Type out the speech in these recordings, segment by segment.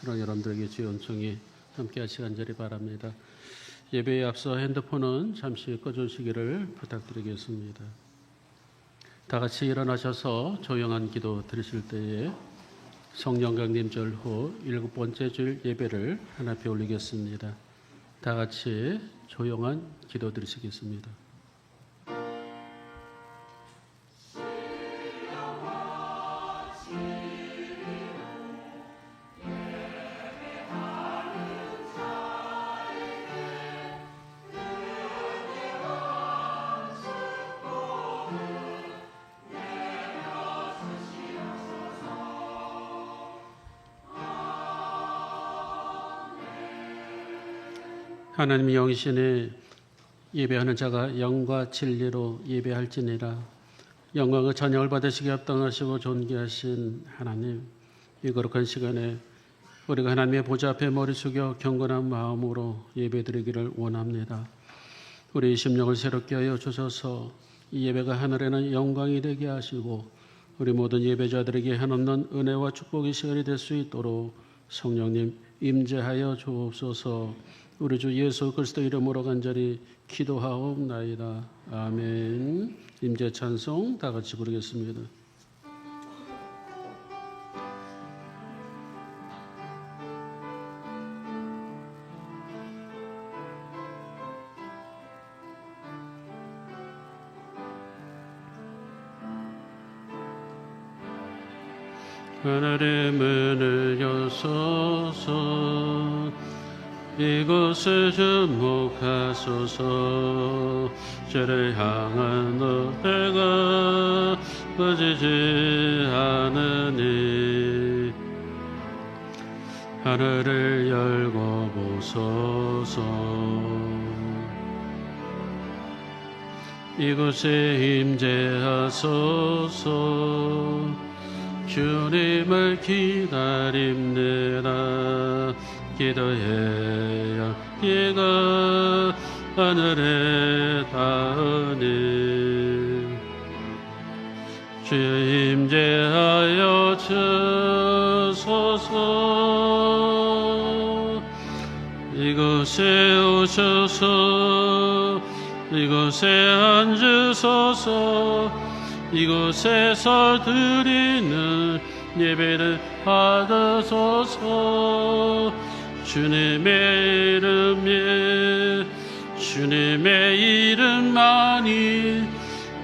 사랑 여러분들에게 주의 은총이 함께하시 간절히 바랍니다. 예배에 앞서 핸드폰은 잠시 꺼주시기를 부탁드리겠습니다. 다 같이 일어나셔서 조용한 기도 드리실 때에 성령 강림절 후 7번째 주일 예배를 하나님께 올리겠습니다. 다 같이 조용한 기도 드리시겠습니다. 하나님 영이시니 예배하는 자가 영과 진리로 예배할지니라. 영광과 찬양을 받으시기 합당하시고 존귀하신 하나님, 이 거룩한 시간에 우리가 하나님의 보좌 앞에 머리 숙여 경건한 마음으로 예배드리기를 원합니다. 우리의 심령을 새롭게 하여 주셔서 이 예배가 하늘에는 영광이 되게 하시고 우리 모든 예배자들에게 한없는 은혜와 축복의 시간이 될 수 있도록 성령님 임재하여 주옵소서. 우리 주 예수 그리스도 이름으로 간절히 기도하옵나이다. 아멘. 임재 찬송 다 같이 부르겠습니다. 하늘의 문을 여소서, 이곳을 주목하소서. 주를 향한 노래가 꺼지지 않으니 하늘을 열고 보소서. 이곳에 임재하소서. 주님을 기다립니다. 기도의 열기가 하늘에 닿으니 주여 임재하여 주소서. 이곳에 오셔서 이곳에 앉으소서. 이곳에서 드리는 예배를 받으소서. 주님의 이름에 주님의 이름만이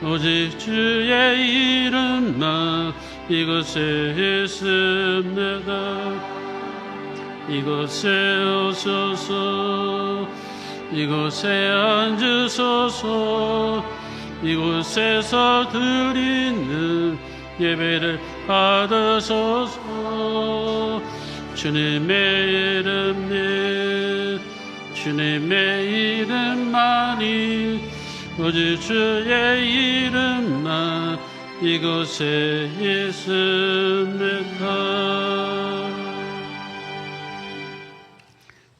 오직 주의 이름만 이곳에 있습니다. 이곳에 오소서. 이곳에 앉으소서. 이곳에서 드리는 예배를 받으소서. 주님의 이름에 주님의 이름만이 오직 주의 이름만 이곳에 있습니다.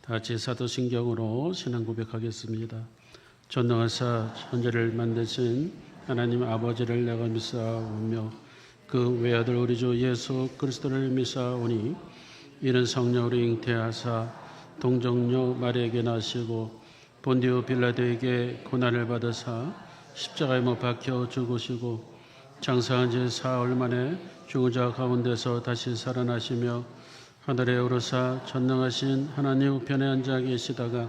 다같이 사도신경으로 신앙 고백하겠습니다. 전능하사 천지를 만드신 하나님 아버지를 내가 믿사오며 그 외아들 우리 주 예수 그리스도를 믿사오니 이는 성령으로 잉태하사 동정녀 마리아에게 나시고 본디오 빌라도에게 고난을 받으사 십자가에 못 박혀 죽으시고 장사한 지 사흘 만에 죽은 자 가운데서 다시 살아나시며 하늘에 오르사 전능하신 하나님 우편에 앉아 계시다가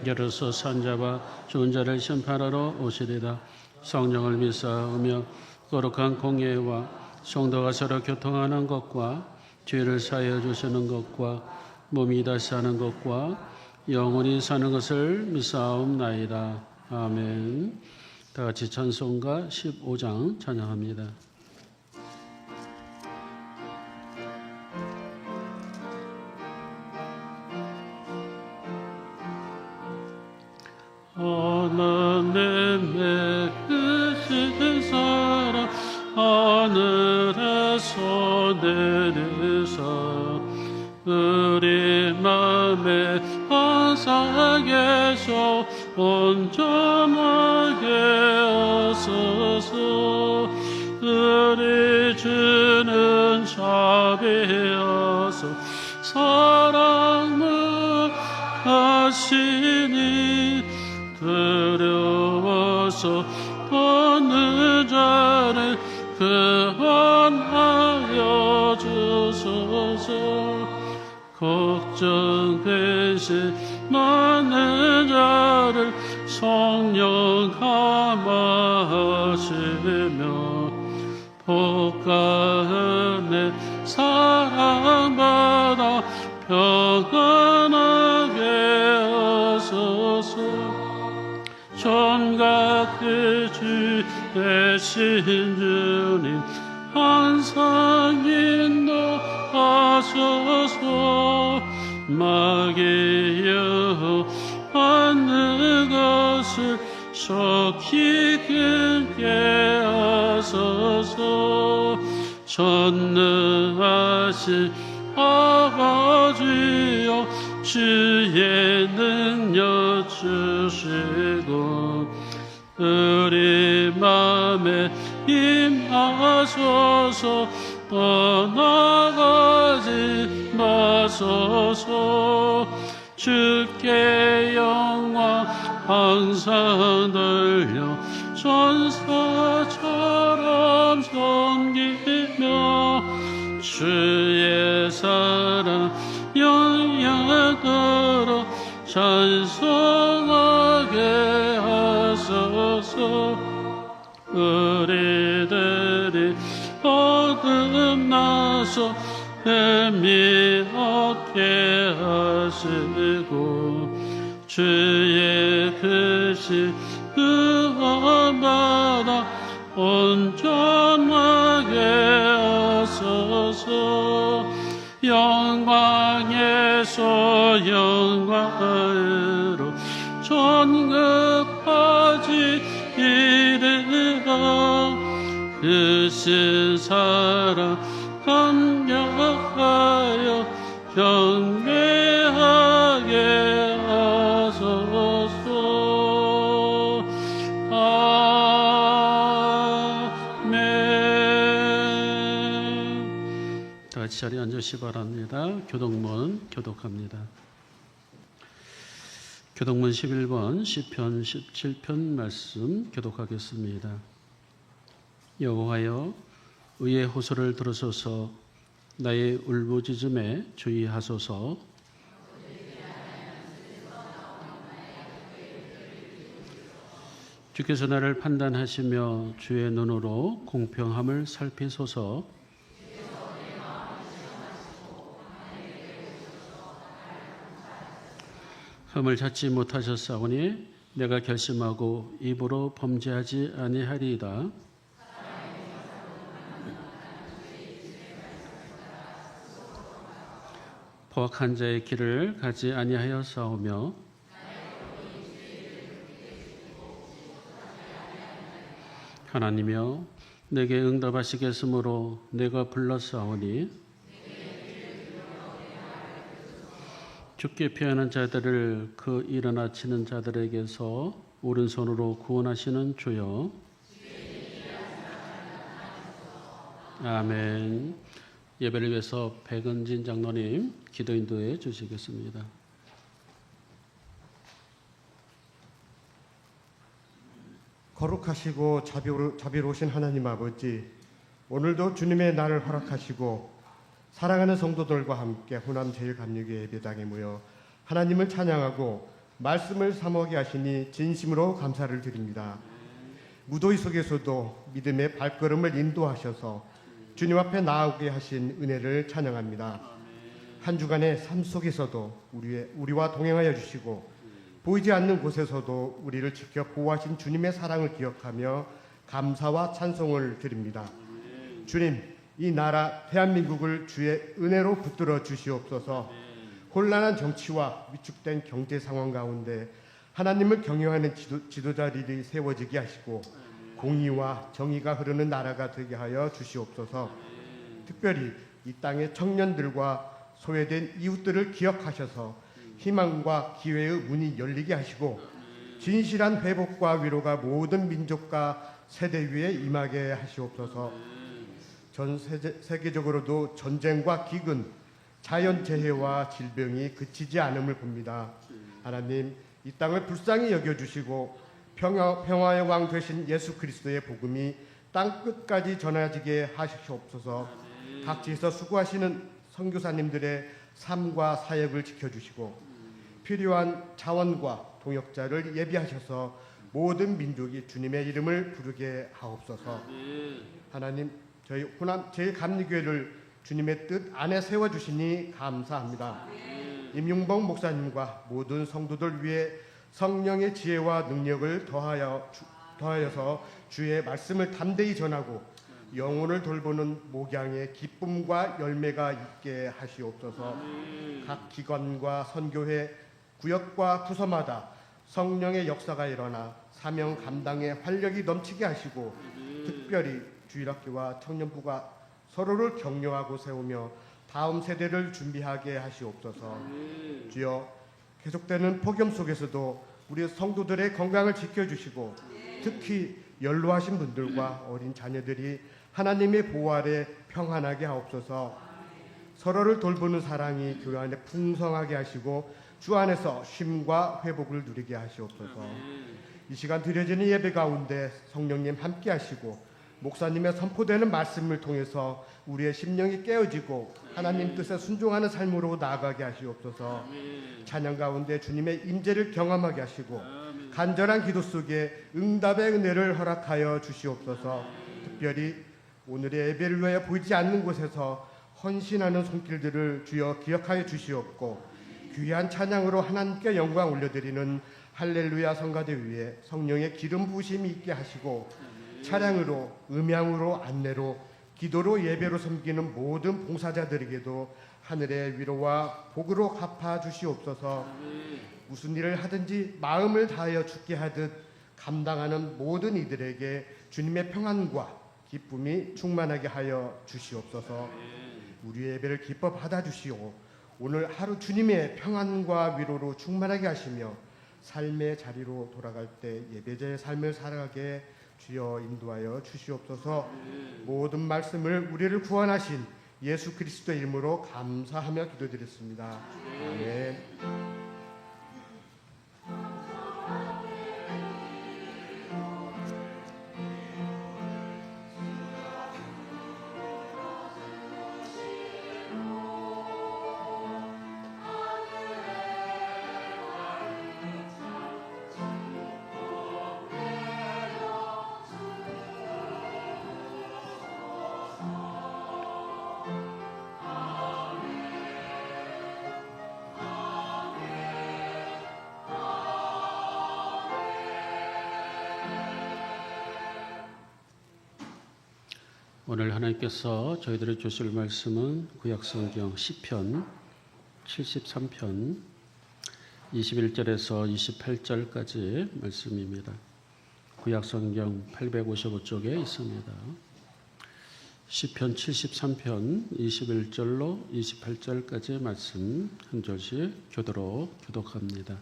여로서 산자와 죽은 자를 심판하러 오시리다. 성령을 믿사오며 거룩한 공예와 성도가 서로 교통하는 것과 죄를 사하여 주시는 것과 몸이 다시 사는 것과 영원히 사는 것을 믿사옵나이다. 아멘. 다 같이 찬송가 15장 찬양합니다. 하나님의 크신 사랑 하늘에서 내리사 우리 맘에 항상 계셔 온전하게 하소서. 우리 주는 자비하소 사랑을 하시니 두려워서 떠는 자를 구원하여 주소서. 걱정 대신 많은 자를 성령 감화하시며 복 가운데 사랑받아 평안하게 하소서. 전각 그 주 되신 주님 항상 인도하소서. 마귀 유혹하는 것을 속히 끊게 하소서. 전능하신 아버지여 주의 능력 주시고 우리 맘에 임하소서. 떠나가지 마소서. 주께 영광 항상 돌려 전사처럼 섬기며 주의 사랑 영영토록 찬송하게 하소서. 우리들이 거듭나서 뱀이 없게 하시고 주의 크신 구원받아 온전하게 하소서. 영광에서 영광으로 전급까지 이르러 크신 사랑 감격하여 경배하게 하소서. 아멘. 다 같이 자리에 앉으시 바랍니다. 교독문 교독합니다. 교독문 11번 시편 17편 말씀 교독하겠습니다. 여호와여 의의 호소를 들으소서. 나의 울부짖음에 주의하소서. 주께서 나를 판단하시며 주의 눈으로 공평함을 살피소서. 흠을 찾지 못하셨사오니 내가 결심하고 입으로 범죄하지 아니하리이다. 포악한 자의 길을 가지 아니하였사오며 하나님이여 내게 응답하시겠으므로 내가 불렀사오니 주께 피하는 자들을 그 일어나 치는 자들에게서 오른손으로 구원하시는 주여. 아멘. 예배를 위해서 백은진 장로님 기도 인도해 주시겠습니다. 거룩하시고 자비로우신 하나님 아버지, 오늘도 주님의 날을 허락하시고 사랑하는 성도들과 함께 호남 제일감리교 예배당에 모여 하나님을 찬양하고 말씀을 사모하게 하시니 진심으로 감사를 드립니다. 무더위 속에서도 믿음의 발걸음을 인도하셔서 주님 앞에 나아오게 하신 은혜를 찬양합니다. 한 주간의 삶 속에서도 우리와 동행하여 주시고 보이지 않는 곳에서도 우리를 지켜 보호하신 주님의 사랑을 기억하며 감사와 찬송을 드립니다. 주님, 이 나라 대한민국을 주의 은혜로 붙들어 주시옵소서. 혼란한 정치와 위축된 경제 상황 가운데 하나님을 경외하는 지도자들이 세워지게 하시고 공의와 정의가 흐르는 나라가 되게 하여 주시옵소서. 특별히 이 땅의 청년들과 소외된 이웃들을 기억하셔서 희망과 기회의 문이 열리게 하시고 진실한 회복과 위로가 모든 민족과 세대 위에 임하게 하시옵소서. 전 세계적으로도 전쟁과 기근, 자연재해와 질병이 그치지 않음을 봅니다. 하나님, 이 땅을 불쌍히 여겨주시고 평화의 왕 되신 예수 그리스도의 복음이 땅 끝까지 전해지게 하시옵소서. 각지에서 수고하시는 선교사님들의 삶과 사역을 지켜주시고 필요한 자원과 동역자를 예비하셔서 모든 민족이 주님의 이름을 부르게 하옵소서. 하나님, 저희 호남 제1감리교회를 주님의 뜻 안에 세워주시니 감사합니다. 임용봉 목사님과 모든 성도들 위해 성령의 지혜와 능력을 더하여서 주의 말씀을 담대히 전하고 영혼을 돌보는 목양의 기쁨과 열매가 있게 하시옵소서. 각 기관과 선교회, 구역과 부서마다 성령의 역사가 일어나 사명 감당의 활력이 넘치게 하시고 특별히 주일학교와 청년부가 서로를 격려하고 세우며 다음 세대를 준비하게 하시옵소서. 주여, 계속되는 폭염 속에서도 우리 성도들의 건강을 지켜주시고 특히 연로하신 분들과 어린 자녀들이 하나님의 보호 아래 평안하게 하옵소서. 서로를 돌보는 사랑이 교회 안에 풍성하게 하시고 주 안에서 쉼과 회복을 누리게 하시옵소서. 이 시간 드려지는 예배 가운데 성령님 함께 하시고 목사님의 선포되는 말씀을 통해서 우리의 심령이 깨어지고 하나님 뜻에 순종하는 삶으로 나아가게 하시옵소서. 찬양 가운데 주님의 임재를 경험하게 하시고 간절한 기도 속에 응답의 은혜를 허락하여 주시옵소서. 특별히 오늘의 예배를 위하여 보이지 않는 곳에서 헌신하는 손길들을 주여 기억하여 주시옵고 귀한 찬양으로 하나님께 영광 올려드리는 할렐루야 성가대 위에 성령의 기름 부으심이 있게 하시고 차량으로, 음향으로, 안내로, 기도로, 예배로 섬기는 모든 봉사자들에게도 하늘의 위로와 복으로 갚아 주시옵소서. 무슨 일을 하든지 마음을 다하여 죽게 하듯 감당하는 모든 이들에게 주님의 평안과 기쁨이 충만하게 하여 주시옵소서. 우리의 예배를 기뻐 받아주시오. 오늘 하루 주님의 평안과 위로로 충만하게 하시며 삶의 자리로 돌아갈 때 예배자의 삶을 살아가게 주여 인도하여 주시옵소서. 모든 말씀을 우리를 구원하신 예수 그리스도의 이름으로 감사하며 기도드렸습니다. 아멘. 오늘 하나님께서 저희들에게 주실 말씀은 구약성경 시편 73편 21절에서 28절까지 말씀입니다. 구약성경 855쪽에 있습니다. 시편 73편 21절로 28절까지 말씀 한 절씩 교도로 교독합니다.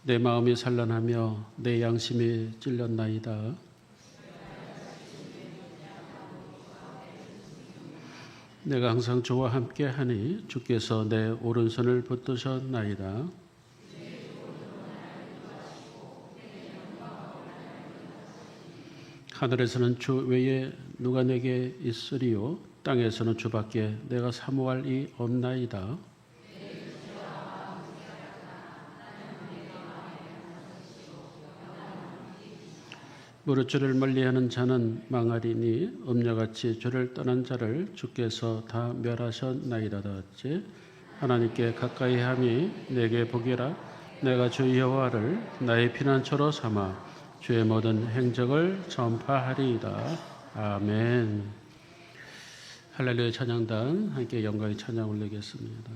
내 마음이 산란하며 내 양심이 찔렸나이다. 내가 항상 주와 함께 하니 주께서 내 오른손을 붙드셨나이다. 하늘에서는 주 외에 누가 내게 있으리요 땅에서는 주밖에 내가 사모할 이 없나이다. 무릇 주를 멀리하는 자는 망하리니 음녀같이 주를 떠난 자를 주께서 다 멸하셨나이다. 하나님께 가까이함이 내게 복이라. 내가 주 여호와를 나의 피난처로 삼아 주의 모든 행적을 전파하리이다. 아멘. 할렐루야 찬양단 함께 영광의 찬양 올리겠습니다.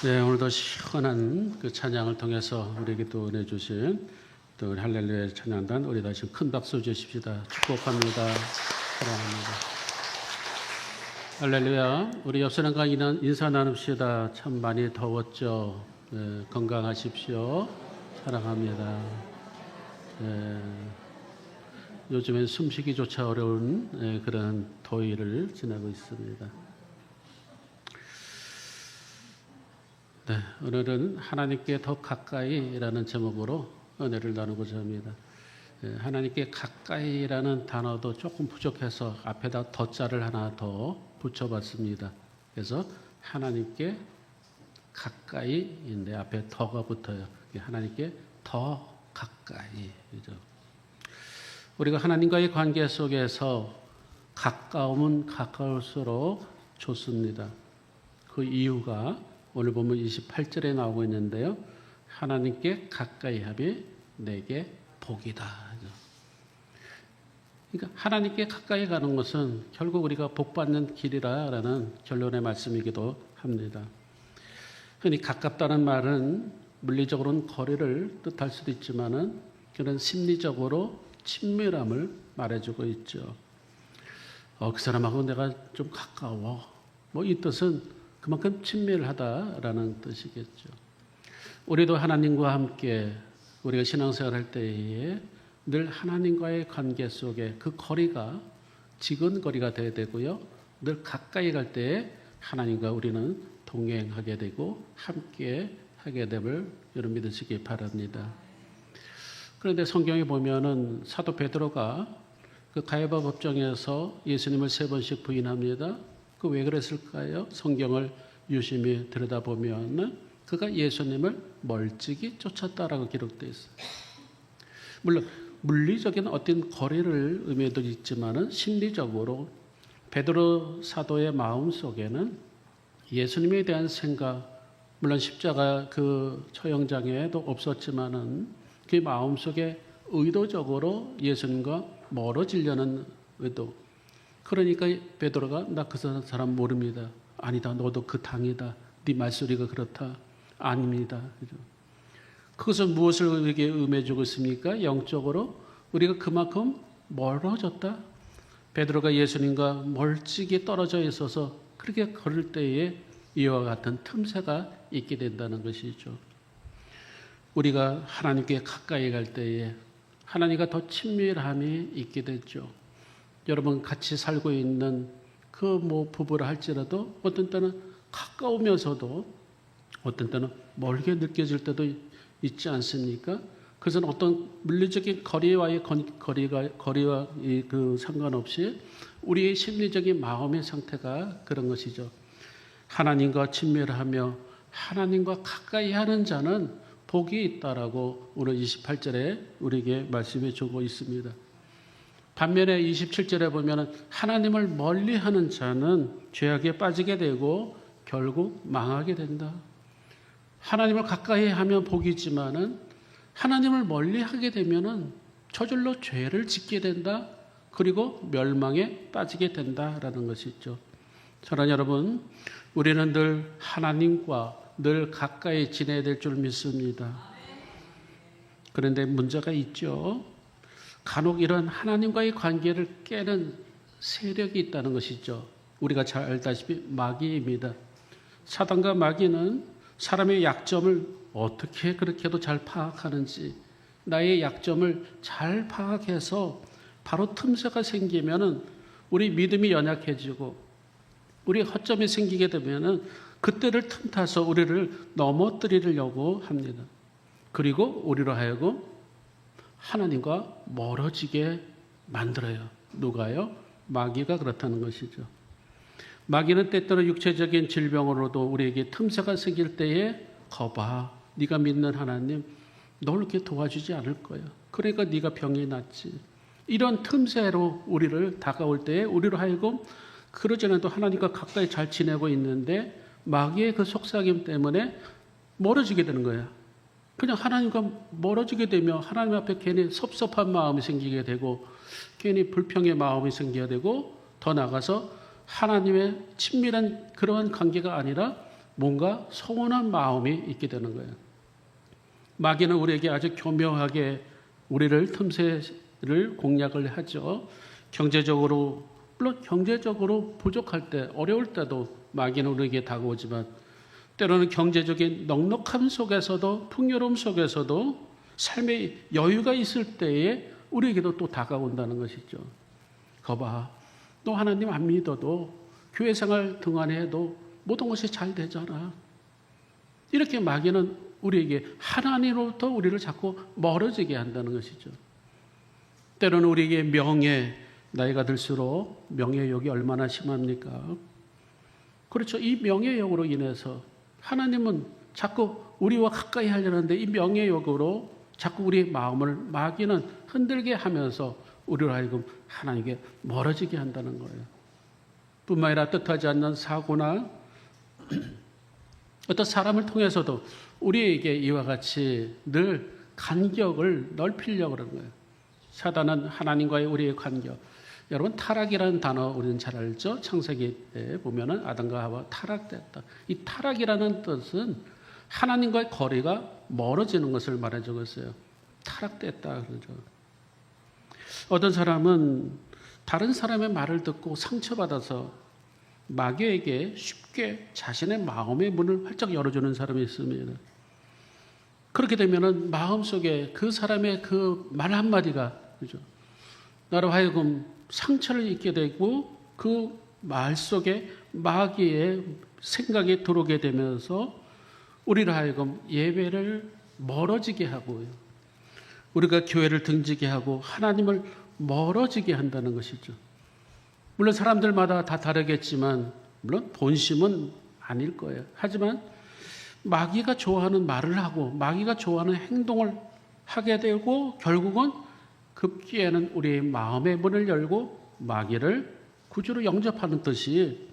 네, 오늘도 시원한 그 찬양을 통해서 우리에게 또 은혜 주신 또 우리 할렐루야 찬양단 우리 다시 큰 박수 주십시다. 축복합니다. 사랑합니다. 할렐루야. 우리 옆 사람과 인사 나눕시다. 참 많이 더웠죠. 네, 건강하십시오. 사랑합니다. 네, 요즘엔 숨쉬기조차 어려운 그런 더위를 지나고 있습니다. 네, 오늘은 하나님께 더 가까이라는 제목으로 은혜를 나누고자 합니다. 하나님께 가까이라는 단어도 조금 부족해서 앞에다 더자를 하나 더 붙여봤습니다. 그래서 하나님께 가까이인데 앞에 더가 붙어요. 하나님께 더 가까이. 그죠? 우리가 하나님과의 관계 속에서 가까움은 가까울수록 좋습니다. 그 이유가 오늘 보면 28절에 나오고 있는데요. 하나님께 가까이 함이 내게 복이다. 그러니까 하나님께 가까이 가는 것은 결국 우리가 복받는 길이라는 결론의 말씀이기도 합니다. 흔히 가깝다는 말은 물리적으로는 거리를 뜻할 수도 있지만은 그런 심리적으로 친밀함을 말해주고 있죠. 그 사람하고 내가 좀 가까워. 뭐 이 뜻은 그만큼 친밀하다라는 뜻이겠죠. 우리도 하나님과 함께 우리가 신앙생활 할 때에 늘 하나님과의 관계 속에 그 거리가 지근 거리가 되어야 되고요. 늘 가까이 갈 때에 하나님과 우리는 동행하게 되고 함께 하게 됨을 여러분 믿으시기 바랍니다. 그런데 성경에 보면은 사도 베드로가 그 가야바 법정에서 예수님을 3번씩 부인합니다. 그 왜 그랬을까요? 성경을 유심히 들여다보면 그가 예수님을 멀찍이 쫓았다라고 기록되어 있어요. 물론 물리적인 어떤 거리를 의미도 있지만은 심리적으로 베드로 사도의 마음 속에는 예수님에 대한 생각, 물론 십자가 그 처형장에도 없었지만은 그 마음 속에 의도적으로 예수님과 멀어지려는 의도. 그러니까 베드로가 나 그 사람 모릅니다. 아니다. 너도 그 당이다. 네 말소리가 그렇다. 아닙니다. 그죠? 그것은 무엇을 우리에게 의미해주고 있습니까? 영적으로 우리가 그만큼 멀어졌다. 베드로가 예수님과 멀찍이 떨어져 있어서 그렇게 걸을 때에 이와 같은 틈새가 있게 된다는 것이죠. 우리가 하나님께 가까이 갈 때에 하나님과 더 친밀함이 있게 되죠. 여러분 같이 살고 있는 그 뭐 부부라 할지라도 어떤 때는 가까우면서도 어떤 때는 멀게 느껴질 때도 있지 않습니까? 그것은 어떤 물리적인 거리와의 거리와 그 상관없이 우리의 심리적인 마음의 상태가 그런 것이죠. 하나님과 친밀하며 하나님과 가까이 하는 자는 복이 있다라고 오늘 28절에 우리에게 말씀해 주고 있습니다. 반면에 27절에 보면 하나님을 멀리하는 자는 죄악에 빠지게 되고 결국 망하게 된다. 하나님을 가까이 하면 복이지만은 하나님을 멀리하게 되면은 저절로 죄를 짓게 된다. 그리고 멸망에 빠지게 된다라는 것이 있죠. 사랑하는 여러분, 우리는 늘 하나님과 늘 가까이 지내야 될 줄 믿습니다. 그런데 문제가 있죠. 간혹 이런 하나님과의 관계를 깨는 세력이 있다는 것이죠. 우리가 잘 알다시피 마귀입니다. 사단과 마귀는 사람의 약점을 어떻게 그렇게도 잘 파악하는지, 나의 약점을 잘 파악해서 바로 틈새가 생기면은 우리 믿음이 연약해지고 우리 허점이 생기게 되면은 그때를 틈타서 우리를 넘어뜨리려고 합니다. 그리고 우리로 하여금 하나님과 멀어지게 만들어요. 누가요? 마귀가 그렇다는 것이죠. 마귀는 때때로 육체적인 질병으로도 우리에게 틈새가 생길 때에 거봐, 네가 믿는 하나님 널 이렇게 도와주지 않을 거야. 그러니까 네가 병이 낫지. 이런 틈새로 우리를 다가올 때에 우리로 하여금 그러지 않아도 하나님과 가까이 잘 지내고 있는데 마귀의 그 속삭임 때문에 멀어지게 되는 거야. 그냥 하나님과 멀어지게 되면 하나님 앞에 괜히 섭섭한 마음이 생기게 되고 괜히 불평의 마음이 생기게 되고 더 나아가서 하나님의 친밀한 그러한 관계가 아니라 뭔가 서운한 마음이 있게 되는 거예요. 마귀는 우리에게 아주 교묘하게 우리를 틈새를 공략을 하죠. 경제적으로, 물론 경제적으로 부족할 때, 어려울 때도 마귀는 우리에게 다가오지만 때로는 경제적인 넉넉함 속에서도, 풍요로움 속에서도 삶의 여유가 있을 때에 우리에게도 또 다가온다는 것이죠. 거봐, 너 하나님 안 믿어도 교회 생활 등한해도 모든 것이 잘 되잖아. 이렇게 마귀는 우리에게 하나님으로부터 우리를 자꾸 멀어지게 한다는 것이죠. 때로는 우리에게 명예, 나이가 들수록 명예욕이 얼마나 심합니까? 그렇죠. 이 명예욕으로 인해서 하나님은 자꾸 우리와 가까이 하려는데 이 명예욕으로 자꾸 우리의 마음을 마귀는 흔들게 하면서 우리로 하여금 하나님께 멀어지게 한다는 거예요. 뿐만 아니라 뜻하지 않는 사고나 어떤 사람을 통해서도 우리에게 이와 같이 늘 간격을 넓히려고 그러는 거예요. 사단은 하나님과의 우리의 간격. 여러분, 타락이라는 단어 우리는 잘 알죠? 창세기에 보면은 아담과 하와 타락됐다. 이 타락이라는 뜻은 하나님과의 거리가 멀어지는 것을 말해 주었어요. 타락됐다 그러죠. 어떤 사람은 다른 사람의 말을 듣고 상처받아서 마귀에게 쉽게 자신의 마음의 문을 활짝 열어주는 사람이 있습니다. 그렇게 되면은 마음속에 그 사람의 그 말 한마디가, 그죠? 나로 하여금 상처를 입게 되고 그 말 속에 마귀의 생각이 들어오게 되면서 우리를 하여금 예배를 멀어지게 하고요. 우리가 교회를 등지게 하고 하나님을 멀어지게 한다는 것이죠. 물론 사람들마다 다 다르겠지만, 물론 본심은 아닐 거예요. 하지만 마귀가 좋아하는 말을 하고 마귀가 좋아하는 행동을 하게 되고 결국은 급기에는 우리의 마음의 문을 열고 마귀를 구주로 영접하는 뜻이,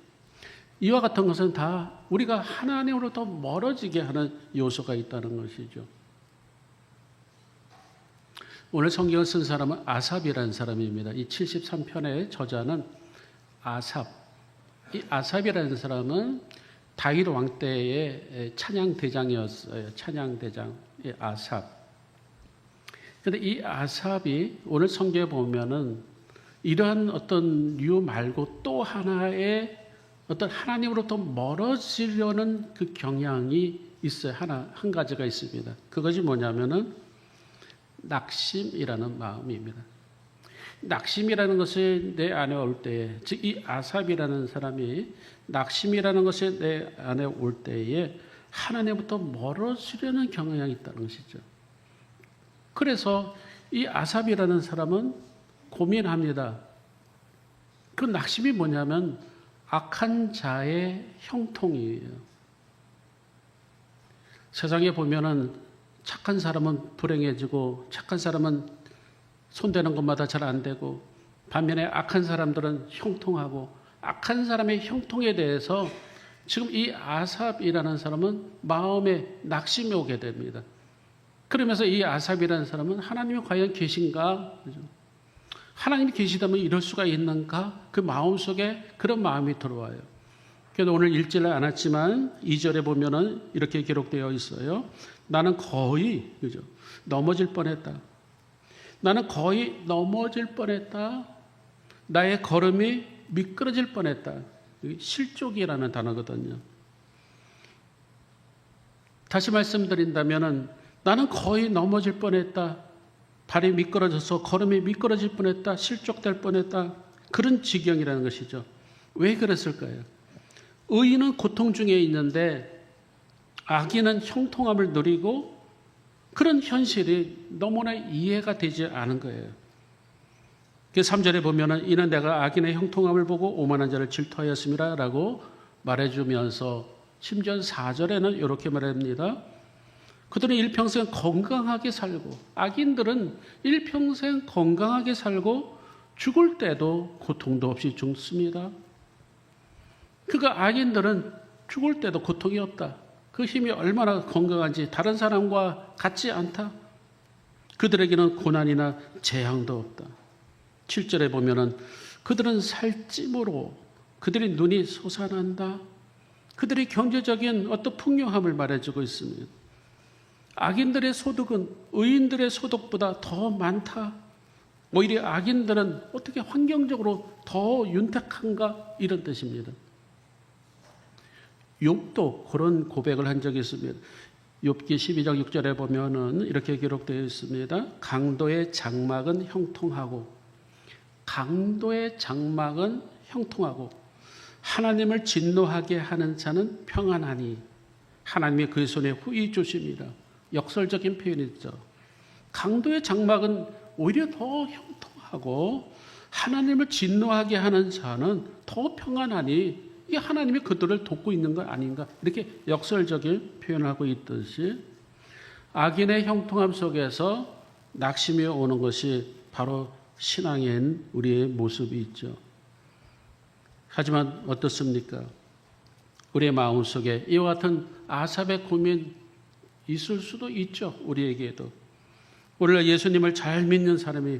이와 같은 것은 다 우리가 하나님으로부터 멀어지게 하는 요소가 있다는 것이죠. 오늘 성경을 쓴 사람은 아삽이라는 사람입니다. 이 73편의 저자는 아삽. 이 아삽이라는 사람은 다윗 왕 때의 찬양 대장이었어요. 찬양 대장의 아삽. 그런데 이 아삽이 오늘 성경에 보면은 이러한 어떤 이유 말고 또 하나의 어떤 하나님으로부터 멀어지려는 그 경향이 있어요. 한 가지가 있습니다. 그것이 뭐냐면은 낙심이라는 마음입니다. 낙심이라는 것이 내 안에 올 때에, 즉 이 아삽이라는 사람이 낙심이라는 것이 내 안에 올 때에 하나님부터 멀어지려는 경향이 있다는 것이죠. 그래서 이 아삽이라는 사람은 고민합니다. 그 낙심이 뭐냐면 악한 자의 형통이에요. 세상에 보면은 착한 사람은 불행해지고 착한 사람은 손대는 것마다 잘 안 되고, 반면에 악한 사람들은 형통하고, 악한 사람의 형통에 대해서 지금 이 아삽이라는 사람은 마음에 낙심이 오게 됩니다. 그러면서 이 아삽이라는 사람은 하나님이 과연 계신가? 하나님이 계시다면 이럴 수가 있는가? 그 마음속에 그런 마음이 들어와요. 그래서 오늘 읽지를 않았지만 2절에 보면은 이렇게 기록되어 있어요. 나는 거의, 그죠? 넘어질 뻔했다. 나는 거의 넘어질 뻔했다. 나의 걸음이 미끄러질 뻔했다. 실족이라는 단어거든요. 다시 말씀드린다면은 나는 거의 넘어질 뻔했다. 발이 미끄러져서 걸음이 미끄러질 뻔했다. 실족될 뻔했다. 그런 지경이라는 것이죠. 왜 그랬을까요? 의인은 고통 중에 있는데 악인은 형통함을 누리고, 그런 현실이 너무나 이해가 되지 않은 거예요. 3절에 보면은 이는 내가 악인의 형통함을 보고 오만한 자를 질투하였습니다 라고 말해주면서, 심지어 4절에는 이렇게 말합니다. 그들은 일평생 건강하게 살고, 악인들은 일평생 건강하게 살고 죽을 때도 고통도 없이 죽습니다. 그러니까 악인들은 죽을 때도 고통이 없다. 그 힘이 얼마나 건강한지 다른 사람과 같지 않다. 그들에게는 고난이나 재앙도 없다. 7절에 보면은 그들은 살찜으로 그들의 눈이 솟아난다. 그들의 경제적인 어떤 풍요함을 말해주고 있습니다. 악인들의 소득은 의인들의 소득보다 더 많다. 오히려 악인들은 어떻게 환경적으로 더 윤택한가 이런 뜻입니다. 욥도 그런 고백을 한 적이 있습니다. 욥기 12장 6절에 보면은 이렇게 기록되어 있습니다. 강도의 장막은 형통하고 하나님을 진노하게 하는 자는 평안하니 하나님이 그의 손에 후히 주심이라. 역설적인 표현이죠. 강도의 장막은 오히려 더 형통하고 하나님을 진노하게 하는 자는 더 평안하니 이게 하나님이 그들을 돕고 있는 거 아닌가 이렇게 역설적인 표현을 하고 있듯이 악인의 형통함 속에서 낙심이 오는 것이 바로 신앙인 우리의 모습이 있죠. 하지만 어떻습니까? 우리의 마음속에 이와 같은 아삽의 고민 있을 수도 있죠. 우리에게도. 오늘날 예수님을 잘 믿는 사람이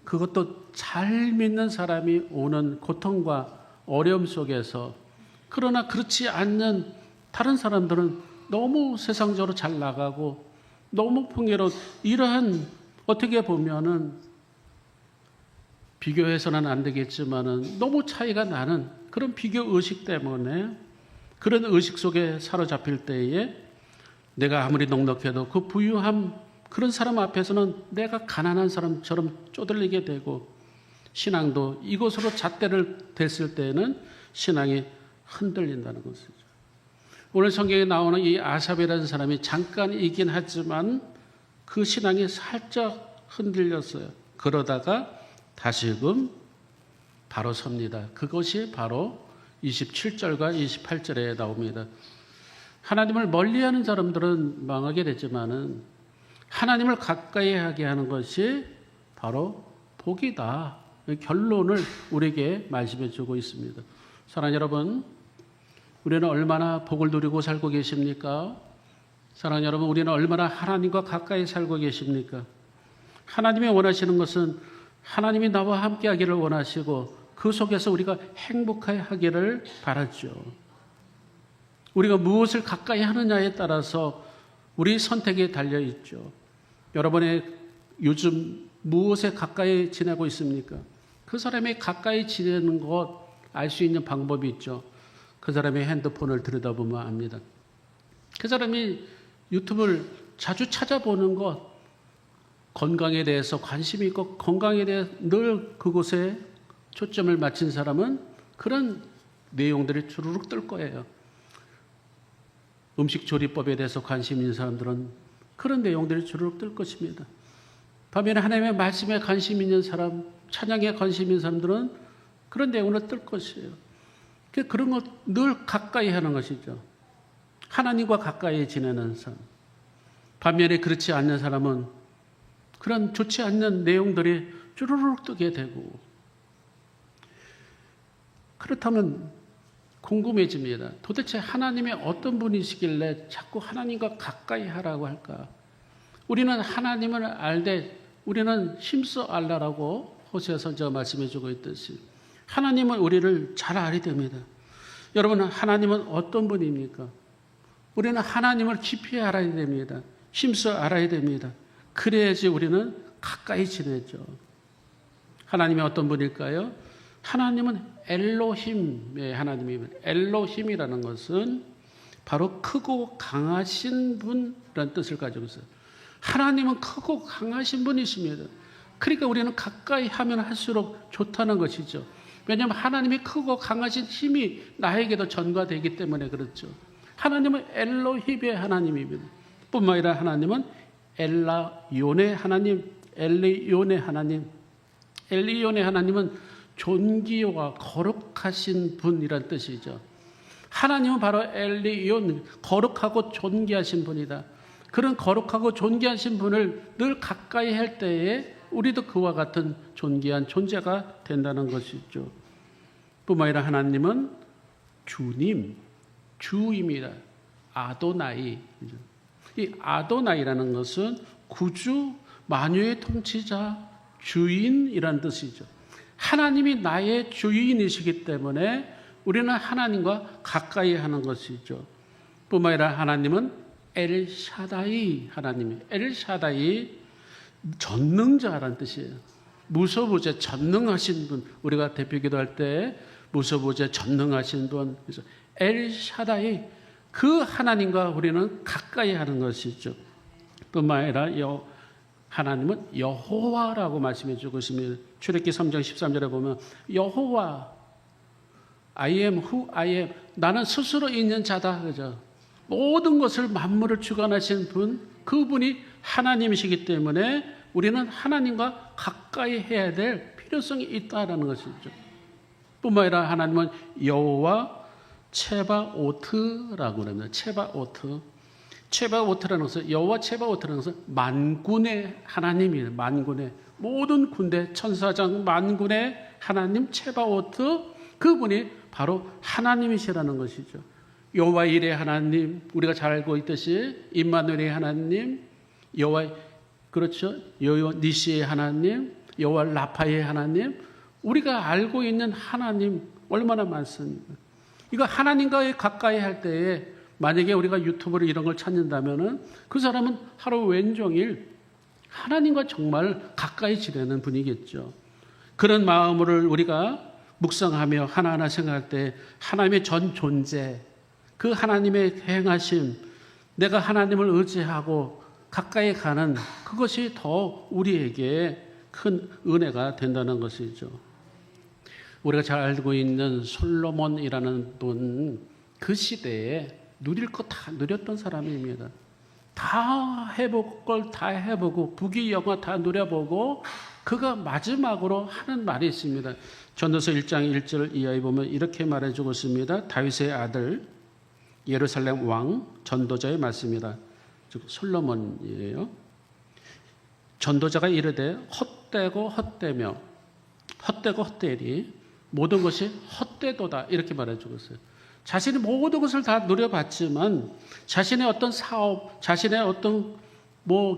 그것도 잘 믿는 사람이 오는 고통과 어려움 속에서 그러나 그렇지 않는 다른 사람들은 너무 세상적으로 잘 나가고 너무 풍요로운 이러한 어떻게 보면은 비교해서는 안 되겠지만은 너무 차이가 나는 그런 비교 의식 때문에 그런 의식 속에 사로잡힐 때에 내가 아무리 넉넉해도 그 부유함 그런 사람 앞에서는 내가 가난한 사람처럼 쪼들리게 되고 신앙도 이곳으로 잣대를 댔을 때에는 신앙이 흔들린다는 것이죠. 오늘 성경에 나오는 이 아삽이라는 사람이 잠깐이긴 하지만 그 신앙이 살짝 흔들렸어요. 그러다가 다시금 바로 섭니다. 그것이 바로 27절과 28절에 나옵니다. 하나님을 멀리하는 사람들은 망하게 되지만은 하나님을 가까이 하게 하는 것이 바로 복이다. 결론을 우리에게 말씀해 주고 있습니다. 사랑하는 여러분, 우리는 얼마나 복을 누리고 살고 계십니까? 사랑하는 여러분, 우리는 얼마나 하나님과 가까이 살고 계십니까? 하나님이 원하시는 것은 하나님이 나와 함께 하기를 원하시고 그 속에서 우리가 행복하기를 바라죠. 우리가 무엇을 가까이 하느냐에 따라서 우리 선택에 달려있죠. 여러분의 요즘 무엇에 가까이 지내고 있습니까? 그 사람이 가까이 지내는 것 알 수 있는 방법이 있죠. 그 사람의 핸드폰을 들여다보면 압니다. 그 사람이 유튜브를 자주 찾아보는 것, 건강에 대해서 관심이 있고 건강에 대해 늘 그곳에 초점을 맞춘 사람은 그런 내용들이 주르륵 뜰 거예요. 음식 조리법에 대해서 관심 있는 사람들은 그런 내용들이 주르륵 뜰 것입니다. 반면에 하나님의 말씀에 관심 있는 사람, 찬양에 관심 있는 사람들은 그런 내용을 뜰 것이에요. 그런 것 늘 가까이 하는 것이죠. 하나님과 가까이 지내는 삶. 반면에 그렇지 않는 사람은 그런 좋지 않는 내용들이 주르륵 뜨게 되고 그렇다면 궁금해집니다. 도대체 하나님이 어떤 분이시길래 자꾸 하나님과 가까이 하라고 할까? 우리는 하나님을 알되 우리는 힘써 알라라고 호세아 선지자가 말씀해 주고 있듯이 하나님은 우리를 잘 알아야 됩니다. 여러분, 하나님은 어떤 분입니까? 우리는 하나님을 깊이 알아야 됩니다. 힘써 알아야 됩니다. 그래야지 우리는 가까이 지내죠. 하나님이 어떤 분일까요? 하나님은 엘로힘의 하나님입니다. 엘로힘이라는 것은 바로 크고 강하신 분이라는 뜻을 가지고 있어요. 하나님은 크고 강하신 분이십니다. 그러니까 우리는 가까이 하면 할수록 좋다는 것이죠. 왜냐하면 하나님이 크고 강하신 힘이 나에게도 전가되기 때문에 그렇죠. 하나님은 엘로힘의 하나님입니다. 뿐만 아니라 하나님은 엘라요네 하나님, 엘리요네 하나님. 엘리요네 하나님은 존귀와 거룩하신 분이란 뜻이죠. 하나님은 바로 엘리온, 거룩하고 존귀하신 분이다. 그런 거룩하고 존귀하신 분을 늘 가까이 할 때에 우리도 그와 같은 존귀한 존재가 된다는 것이죠. 뿐만 아니라 하나님은 주님, 주입니다. 아도나이. 이 아도나이라는 것은 구주, 만유의 통치자, 주인이라는 뜻이죠. 하나님이 나의 주인이시기 때문에 우리는 하나님과 가까이 하는 것이죠. 뿐만 아니라 하나님은 엘샤다이 하나님이에요. 엘샤다이 전능자라는 뜻이에요. 무소부재 전능하신 분, 우리가 대표기도 할 때 무소부재 전능하신 분, 그래서 엘샤다이 그 하나님과 우리는 가까이 하는 것이죠. 뿐만 아니라 하나님은 여호와라고 말씀해 주고 있습니다. 출애굽기 3장 13절에 보면 여호와 I am who I am, 나는 스스로 있는 자다. 그죠? 모든 것을 만물을 주관하신 분, 그분이 하나님이시기 때문에 우리는 하나님과 가까이 해야 될 필요성이 있다라는 것이죠. 뿐만 아니라 하나님은 여호와 체바오트라고 합니다. 체바오트라는 것은 여호와 체바오트라는 것은 만군의 하나님이에요. 만군의 모든 군대 천사장 만군의 하나님 체바오트, 그분이 바로 하나님이시라는 것이죠. 여호와 일의 하나님, 우리가 잘 알고 있듯이 임마누엘의 하나님, 여호와 그렇죠. 여호와 니시의 하나님, 여호와 라파의 하나님, 우리가 알고 있는 하나님 얼마나 많습니까? 이거 하나님과 가까이 할 때에 만약에 우리가 유튜브로 이런 걸 찾는다면은 그 사람은 하루 왼종일 하나님과 정말 가까이 지내는 분이겠죠. 그런 마음으로 우리가 묵상하며 하나하나 생각할 때 하나님의 전 존재, 그 하나님의 행하심, 내가 하나님을 의지하고 가까이 가는 그것이 더 우리에게 큰 은혜가 된다는 것이죠. 우리가 잘 알고 있는 솔로몬이라는 분, 그 시대에 누릴 것 다 누렸던 사람입니다. 다 해볼 걸 다 해보고 부귀영화 다 누려보고 그가 마지막으로 하는 말이 있습니다. 전도서 1장 1절 이하에 보면 이렇게 말해주고 있습니다. 다윗의 아들 예루살렘 왕 전도자의 말씀입니다. 즉 솔로몬이에요. 전도자가 이르되 헛되고 헛되며 헛되고 헛되리 모든 것이 헛되도다 이렇게 말해주고 있어요. 자신이 모든 것을 다 누려봤지만 자신의 어떤 사업, 자신의 어떤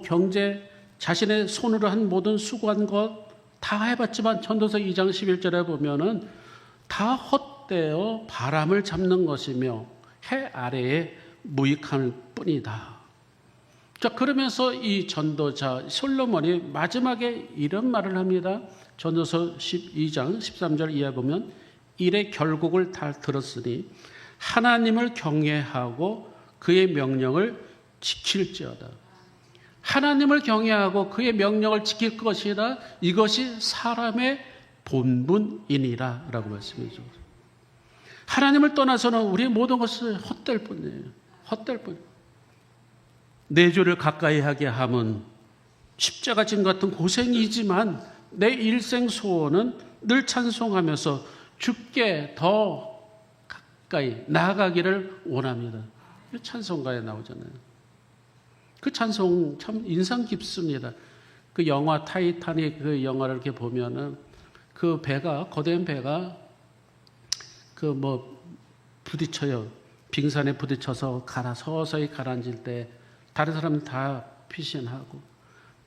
경제, 자신의 손으로 한 모든 수고한 것 다 해봤지만 전도서 2장 11절에 보면은 다 헛되어 바람을 잡는 것이며 해 아래에 무익할 뿐이다. 자, 그러면서 이 전도자 솔로몬이 마지막에 이런 말을 합니다. 전도서 12장 13절 이하에 보면 일의 결국을 다 들었으니 하나님을 경외하고 그의 명령을 지킬지어다. 하나님을 경외하고 그의 명령을 지킬 것이라 이것이 사람의 본분이니라 라고 말씀해 주셨어요. 하나님을 떠나서는 우리의 모든 것은 헛될 뿐이에요. 헛될 뿐. 내 주를 가까이 하게 함은 십자가 짐 같은 고생이지만 내 일생 소원은 늘 찬송하면서 주께 더 가까이 나아가기를 원합니다. 찬송가에 나오잖아요. 그 찬송 참 인상 깊습니다. 그 영화 타이타닉 그 영화를 이렇게 보면은 그 배가 거대한 배가 부딪혀요. 빙산에 부딪혀서 서서히 가라앉을 때 다른 사람은 다 피신하고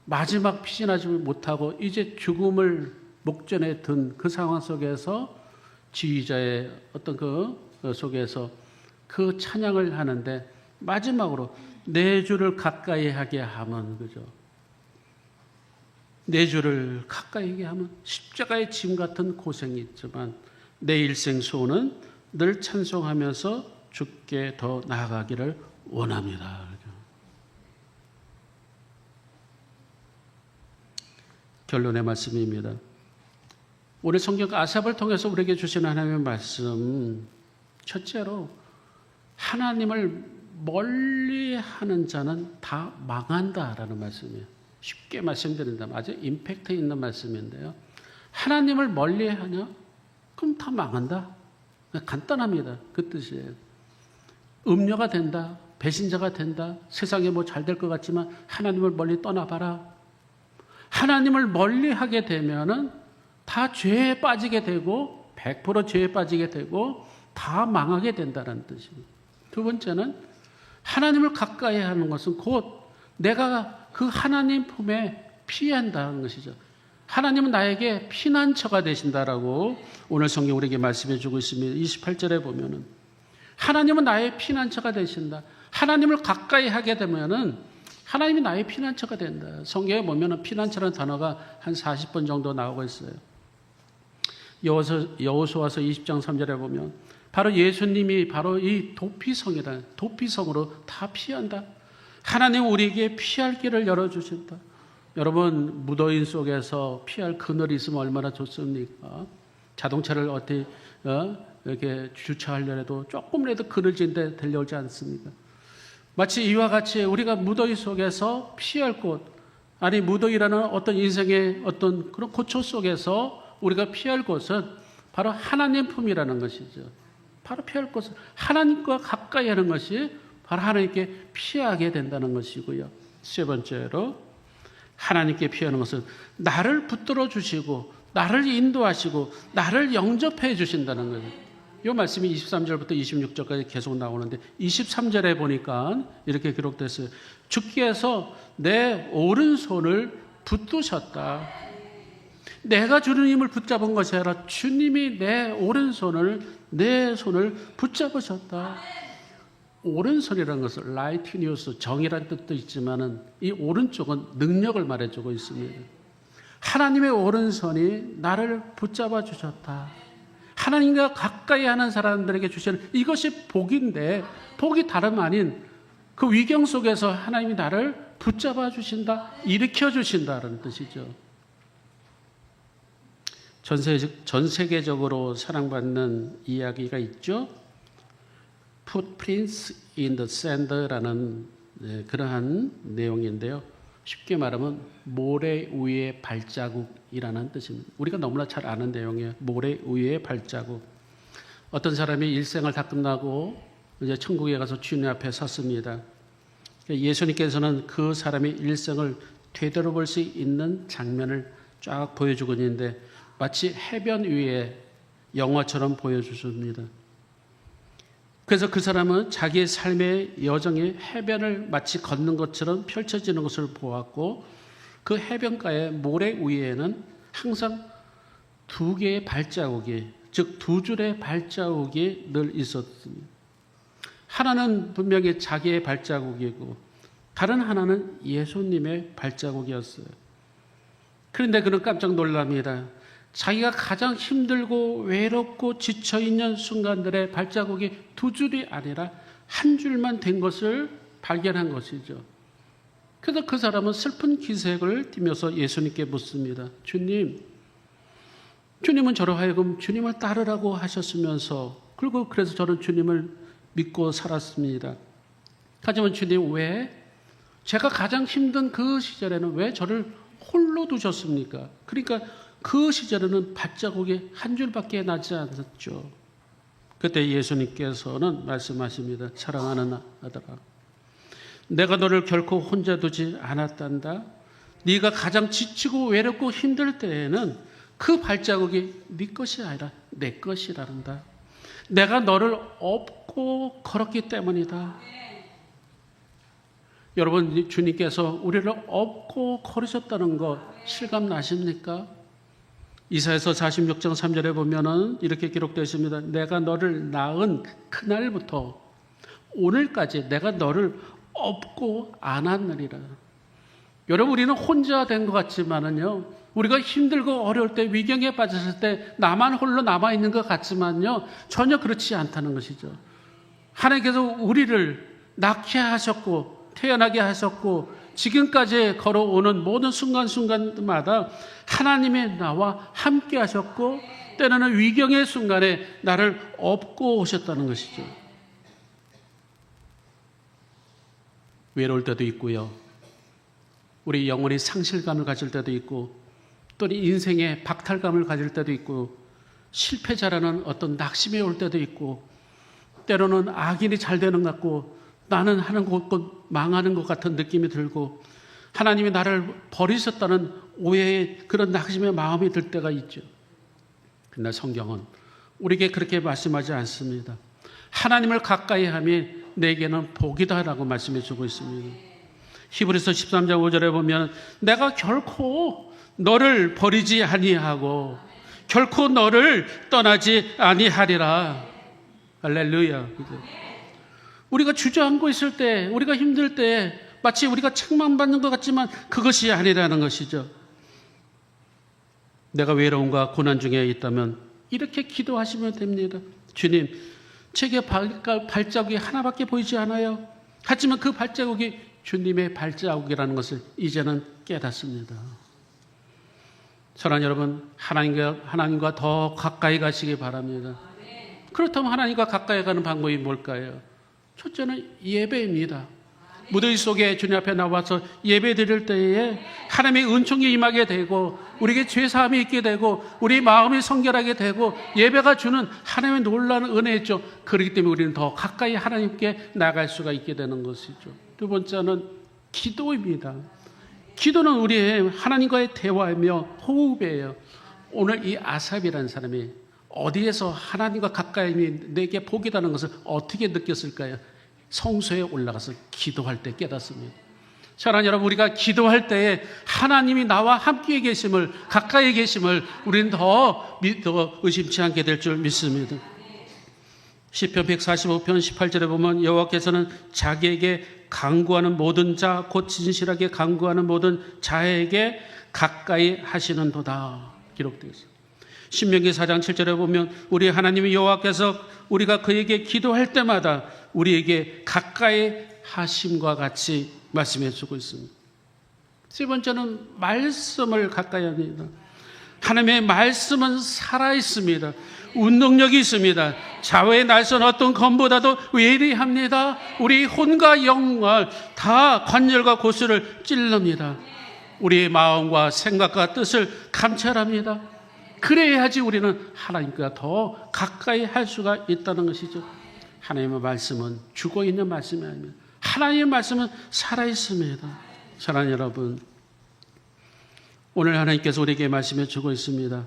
마지막 피신하지 못하고 이제 죽음을 목전에 든 그 상황 속에서 지휘자의 어떤 그 속에서 그 찬양을 하는데 마지막으로 내 주를 가까이 하게 하면 그죠? 내 주를 가까이 하게 하면 십자가의 짐 같은 고생이 있지만 내 일생 소원은 늘 찬송하면서 주께 더 나아가기를 원합니다. 결론의 말씀입니다. 오늘 성경 아삽을 통해서 우리에게 주신 하나님의 말씀, 첫째로 하나님을 멀리하는 자는 다 망한다라는 말씀이에요. 쉽게 말씀드린다면 아주 임팩트 있는 말씀인데요. 하나님을 멀리하냐? 그럼 다 망한다. 간단합니다. 그 뜻이에요. 음녀가 된다, 배신자가 된다, 세상에 잘 될 것 같지만 하나님을 멀리 떠나봐라. 하나님을 멀리하게 되면은 다 죄에 빠지게 되고 100% 죄에 빠지게 되고 다 망하게 된다는 뜻입니다. 두 번째는 하나님을 가까이 하는 것은 곧 내가 그 하나님 품에 피한다는 것이죠. 하나님은 나에게 피난처가 되신다라고 오늘 성경 우리에게 말씀해 주고 있습니다. 28절에 보면은 하나님은 나의 피난처가 되신다. 하나님을 가까이 하게 되면은 하나님이 나의 피난처가 된다. 성경에 보면은 피난처라는 단어가 한 40번 정도 나오고 있어요. 여호수아서 20장 3절에 보면 바로 예수님이 바로 이 도피성으로 다 피한다. 하나님 우리에게 피할 길을 열어주신다. 여러분, 무더위 속에서 피할 그늘이 있으면 얼마나 좋습니까? 자동차를 어떻게 이렇게 주차하려도 조금이라도 그늘진 데 들려오지 않습니까? 마치 이와 같이 우리가 무더위 속에서 피할 곳, 아니 무더위라는 어떤 인생의 어떤 그런 고초 속에서 우리가 피할 곳은 바로 하나님 품이라는 것이죠. 바로 피할 곳은 하나님과 가까이 하는 것이 바로 하나님께 피하게 된다는 것이고요. 세 번째로 하나님께 피하는 것은 나를 붙들어 주시고 나를 인도하시고 나를 영접해 주신다는 거예요. 이 말씀이 23절부터 26절까지 계속 나오는데 23절에 보니까 이렇게 기록됐어요. 주께서 내 오른손을 붙드셨다. 내가 주님을 붙잡은 것이 아니라 주님이 내 손을 붙잡으셨다. 오른손이라는 것은 라이트 뉴스, 정의라는 뜻도 있지만은 이 오른쪽은 능력을 말해주고 있습니다. 하나님의 오른손이 나를 붙잡아 주셨다. 하나님과 가까이 하는 사람들에게 주시는 이것이 복인데, 복이 다름 아닌 그 위경 속에서 하나님이 나를 붙잡아 주신다, 일으켜 주신다는 뜻이죠. 전 세계적으로 사랑받는 이야기가 있죠. Footprints in the Sand라는 그러한 내용인데요. 쉽게 말하면 모래 위의 발자국이라는 뜻입니다. 우리가 너무나 잘 아는 내용이에요. 모래 위의 발자국. 어떤 사람이 일생을 다 끝나고 이제 천국에 가서 주님 앞에 섰습니다. 예수님께서는 그 사람의 일생을 되돌아볼 수 있는 장면을 쫙 보여주고 있는데 마치 해변 위에 영화처럼 보여주십니다. 그래서 그 사람은 자기의 삶의 여정이 해변을 마치 걷는 것처럼 펼쳐지는 것을 보았고 그 해변가의 모래 위에는 항상 두 개의 발자국이, 즉 두 줄의 발자국이 늘 있었습니다. 하나는 분명히 자기의 발자국이고 다른 하나는 예수님의 발자국이었어요. 그런데 그는 깜짝 놀랍니다. 자기가 가장 힘들고 외롭고 지쳐있는 순간들의 발자국이 두 줄이 아니라 한 줄만 된 것을 발견한 것이죠. 그래서 그 사람은 슬픈 기색을 띠면서 예수님께 묻습니다. 주님은 저로 하여금 주님을 따르라고 하셨으면서, 그리고 그래서 저는 주님을 믿고 살았습니다. 하지만 주님, 왜 제가 가장 힘든 그 시절에는 왜 저를 홀로 두셨습니까? 그러니까 그 시절에는 발자국이 한 줄밖에 나지 않았죠. 그때 예수님께서는 말씀하십니다. 사랑하는 아들아, 내가 너를 결코 혼자 두지 않았단다. 네가 가장 지치고 외롭고 힘들 때에는 그 발자국이 네 것이 아니라 내 것이란다. 내가 너를 업고 걸었기 때문이다. 여러분, 주님께서 우리를 업고 걸으셨다는 것 실감 나십니까? 이사야서 46장 3절에 보면은 이렇게 기록되어 있습니다. 내가 너를 낳은 그날부터 오늘까지 내가 너를 업고 안았느니라. 여러분, 우리는 혼자 된 것 같지만은요, 우리가 힘들고 어려울 때, 위경에 빠졌을 때 나만 홀로 남아있는 것 같지만요, 전혀 그렇지 않다는 것이죠. 하나님께서 우리를 낳게 하셨고 태어나게 하셨고 지금까지 걸어오는 모든 순간순간마다 하나님의 나와 함께 하셨고 때로는 위경의 순간에 나를 업고 오셨다는 것이죠. 외로울 때도 있고요. 우리 영혼이 상실감을 가질 때도 있고 또 인생의 박탈감을 가질 때도 있고 실패자라는 어떤 낙심이 올 때도 있고 때로는 악인이 잘 되는 것 같고 나는 하는 것 망하는 것 같은 느낌이 들고 하나님이 나를 버리셨다는 오해의 그런 낙심의 마음이 들 때가 있죠. 그러나 성경은 우리에게 그렇게 말씀하지 않습니다. 하나님을 가까이 함이 내게는 복이다라고 말씀해 주고 있습니다. 히브리서 13장 5절에 보면 내가 결코 너를 버리지 아니하고 결코 너를 떠나지 아니하리라. 할렐루야. 우리가 주저앉고 있을 때, 우리가 힘들 때 마치 우리가 책망받는 것 같지만 그것이 아니라는 것이죠. 내가 외로움과 고난 중에 있다면 이렇게 기도하시면 됩니다. 주님, 제게 발자국이 하나밖에 보이지 않아요. 하지만 그 발자국이 주님의 발자국이라는 것을 이제는 깨닫습니다. 사랑하는 여러분, 하나님과 더 가까이 가시기 바랍니다. 그렇다면 하나님과 가까이 가는 방법이 뭘까요? 첫째는 예배입니다. 무더위 속에 주님 앞에 나와서 예배 드릴 때에 하나님의 은총이 임하게 되고 우리에게 죄사함이 있게 되고 우리 마음이 성결하게 되고 예배가 주는 하나님의 놀라운 은혜죠. 그렇기 때문에 우리는 더 가까이 하나님께 나갈 수가 있게 되는 것이죠. 두 번째는 기도입니다. 기도는 우리의 하나님과의 대화이며 호흡이에요. 오늘 이 아삽이라는 사람이 어디에서 하나님과 가까이 내게 복이라는 것을 어떻게 느꼈을까요? 성소에 올라가서 기도할 때 깨닫습니다. 사랑하는 여러분, 우리가 기도할 때에 하나님이 나와 함께 계심을, 가까이 계심을 우리는 더 의심치 않게 될 줄 믿습니다. 시편 145편 18절에 보면 여호와께서는 자기에게 간구하는 모든 자, 곧 진실하게 간구하는 모든 자에게 가까이 하시는도다 기록되어 있습니다. 신명기 4장 7절에 보면 우리 하나님 여호와께서 우리가 그에게 기도할 때마다 우리에게 가까이 하심과 같이 말씀해 주고 있습니다. 세 번째는 말씀을 가까이 합니다. 하나님의 말씀은 살아있습니다. 운동력이 있습니다. 좌우의 날선 어떤 검보다도 예리합니다. 우리 혼과 영을 다 관절과 고수를 찔릅니다. 우리의 마음과 생각과 뜻을 감찰합니다. 그래야지 우리는 하나님과 더 가까이 할 수가 있다는 것이죠. 하나님의 말씀은 죽어있는 말씀이 아닙니다. 하나님의 말씀은 살아있습니다. 사랑하는 여러분, 오늘 하나님께서 우리에게 말씀해 주고 있습니다.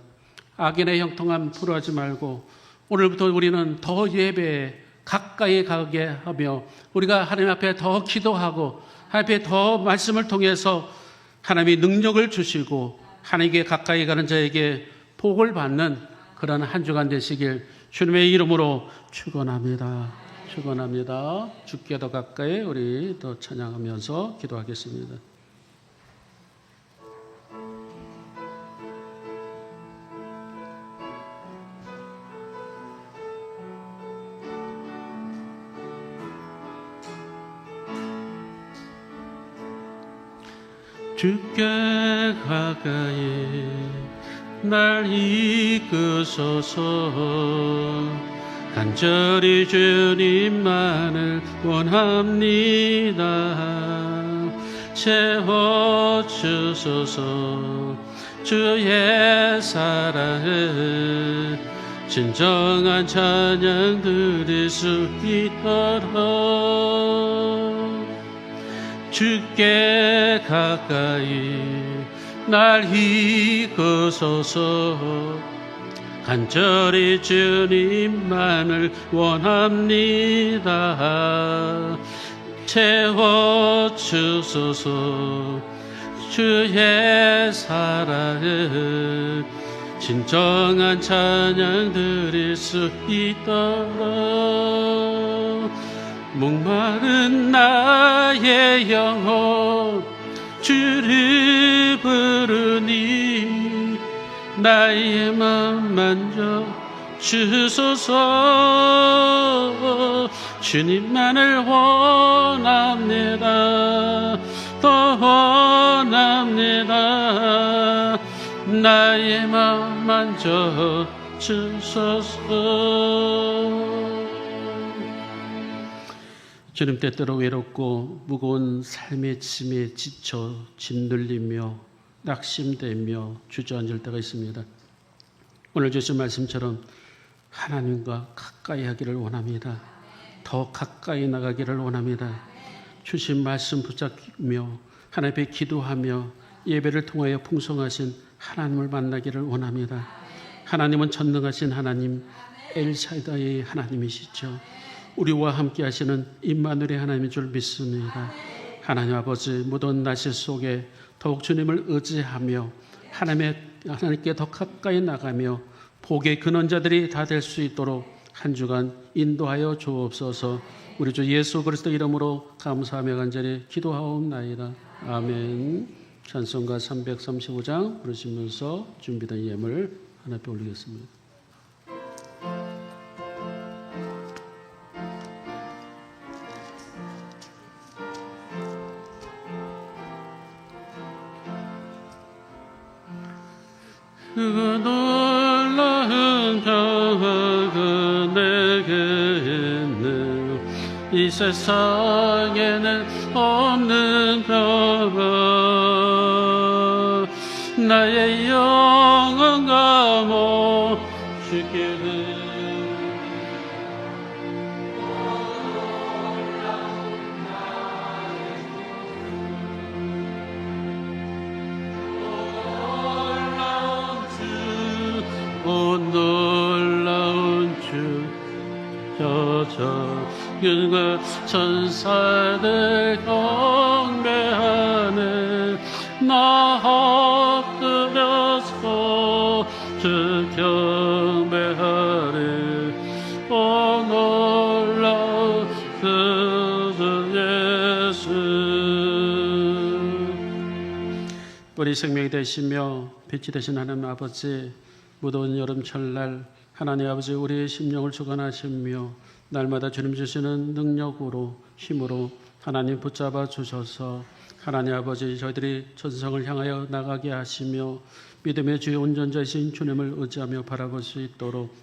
악인의 형통함 풀어하지 말고 오늘부터 우리는 더 예배에 가까이 가게 하며 우리가 하나님 앞에 더 기도하고 하나님 앞에 더 말씀을 통해서 하나님이 능력을 주시고 하나님께 가까이 가는 자에게 복을 받는 그런 한 주간 되시길 주님의 이름으로 축원합니다. 축원합니다. 주께 더 가까이 우리 더 찬양하면서 기도하겠습니다. 주께 가까이 날 이끄소서. 간절히 주님만을 원합니다. 채워주소서. 주의 사랑을 진정한 찬양 드릴 수 있도록 주께 가까이 날 이끄소서. 간절히 주님만을 원합니다. 채워주소서. 주의 사랑을 진정한 찬양 드릴 수 있도록 목마른 나의 영혼 주를 부르니 나의 맘 만져 주소서. 주님만을 원합니다. 더 원합니다. 나의 맘 만져 주소서. 주님, 때때로 외롭고 무거운 삶의 짐에 지쳐 짓눌리며 낙심되며 주저앉을 때가 있습니다. 오늘 주신 말씀처럼 하나님과 가까이 하기를 원합니다. 더 가까이 나가기를 원합니다. 주신 말씀 붙잡며 하나님 앞에 기도하며 예배를 통하여 풍성하신 하나님을 만나기를 원합니다. 하나님은 전능하신 하나님, 엘샤다의 하나님이시죠. 우리와 함께 하시는 임마누엘의 하나님인 줄 믿습니다. 하나님 아버지, 무더운 날씨 속에 더욱 주님을 의지하며 하나님께 더 가까이 나가며 복의 근원자들이 다 될 수 있도록 한 주간 인도하여 주옵소서. 우리 주 예수 그리스도 이름으로 감사하며 간절히 기도하옵나이다. 아멘. 찬송가 335장 부르시면서 준비된 예물 하나 앞에 올리겠습니다. 그 놀라운 평화가 내게 있네. 이 세상에는 없는 평화. 나의 영혼과 몸 주께는 놀라운 주 저적인과 천사들 경배하네. 나 엎드려서 주 경배하네. 오 놀라운 그 예수. 우리 생명이 되시며 빛이 되신 하나님 아버지, 무더운 여름철날 하나님 아버지 우리의 심령을 주관하시며 날마다 주님 주시는 능력으로 힘으로 하나님 붙잡아 주셔서 하나님 아버지 저희들이 전성을 향하여 나가게 하시며 믿음의 주의 운전자이신 주님을 의지하며 바라볼 수 있도록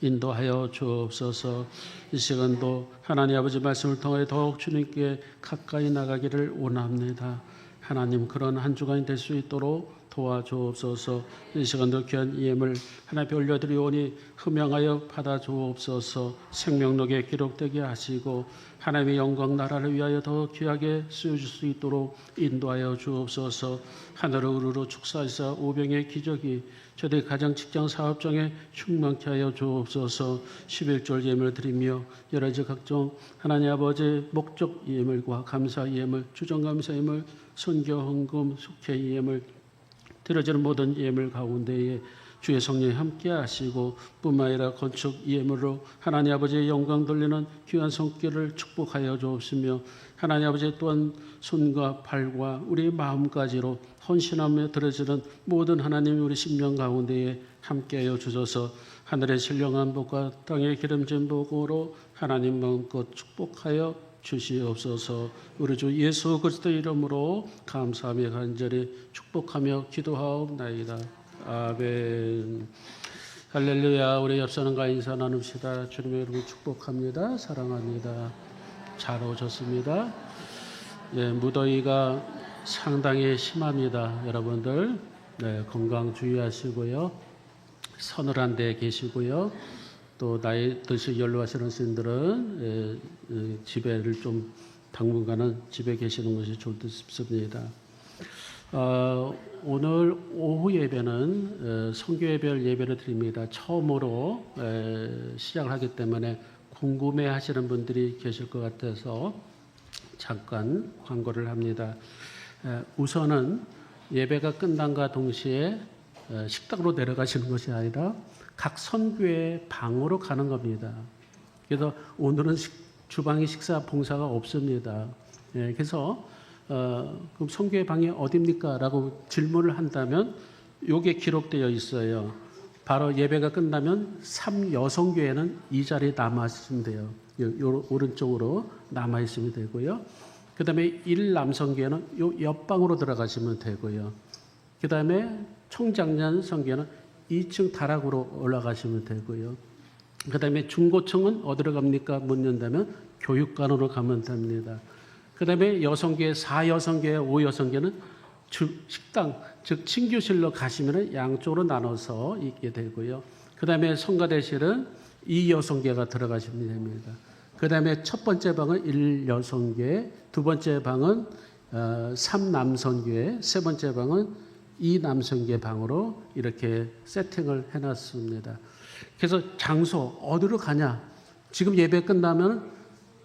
인도하여 주옵소서. 이 시간도 하나님 아버지 말씀을 통해 더욱 주님께 가까이 나가기를 원합니다. 하나님 그런 한 주간이 될 수 있도록 도와주옵소서. 이 시간도 귀한 예물 하나님께 올려드리오니 흠양하여 받아주옵소서. 생명록에 기록되게 하시고 하나님의 영광 나라를 위하여 더 귀하게 쓰여질 수 있도록 인도하여 주옵소서. 하늘을 우르르 축사하사 오병의 기적이 저희들 가정 직장 사업장에 충만케 하여 주옵소서. 11절 예물 드리며 여러 가지 각종 하나님 아버지 목적 예물과 감사 예물, 주정감사 예물, 선교 헌금, 속죄 예물 드려지는 모든 예물 가운데에 주의 성령이 함께 하시고 뿐만 아니라 건축 예물로 하나님 아버지의 영광 돌리는 귀한 손길을 축복하여 주옵시며 하나님 아버지 또한 손과 발과 우리의 마음까지로 헌신하며 드려지는 모든 하나님 우리 심령 가운데에 함께하여 주셔서 하늘의 신령한 복과 땅의 기름진 복으로 하나님 마음껏 축복하여 주시옵소서. 우리 주 예수 그리스도 이름으로 감사하며 간절히 축복하며 기도하옵나이다. 아멘. 할렐루야. 우리 옆 사람과 인사 나눕시다. 주님의 이름으로 축복합니다. 사랑합니다. 잘 오셨습니다. 예, 무더위가 상당히 심합니다. 여러분들 건강 주의하시고요. 서늘한 데 계시고요. 또 나이 드시 연로하시는 스님들은 집에를 좀 당분간은 집에 계시는 것이 좋을 듯 싶습니다. 오늘 오후 예배는 선교예별 예배를 드립니다. 처음으로 시작을 하기 때문에 궁금해하시는 분들이 계실 것 같아서 잠깐 광고를 합니다. 우선은 예배가 끝남과 동시에 식당으로 내려가시는 것이 아니라 각 선교회 방으로 가는 겁니다. 그래서 오늘은 주방의 식사 봉사가 없습니다. 그래서 그럼 선교회 방이 어디입니까? 라고 질문을 한다면 이게 기록되어 있어요. 바로 예배가 끝나면 3여성교회는 이 자리에 남아있으면 돼요. 오른쪽으로 남아있으면 되고요. 그 다음에 1남성교회는 요 옆방으로 들어가시면 되고요. 그 다음에 총장년 성교회는 2층 다락으로 올라가시면 되고요. 그 다음에 중고층은 어디로 갑니까? 묻는다면 교육관으로 가면 됩니다. 그 다음에 여성교회 4여성교회, 5여성교회는 식당, 즉 친교실로 가시면 양쪽으로 나눠서 있게 되고요. 그 다음에 성가대실은 2여성교회가 들어가시면 됩니다. 그 다음에 첫 번째 방은 1여성교회, 두 번째 방은 3남성교회, 세 번째 방은 2남성교회 방으로 이렇게 세팅을 해놨습니다. 그래서 장소 어디로 가냐? 지금 예배 끝나면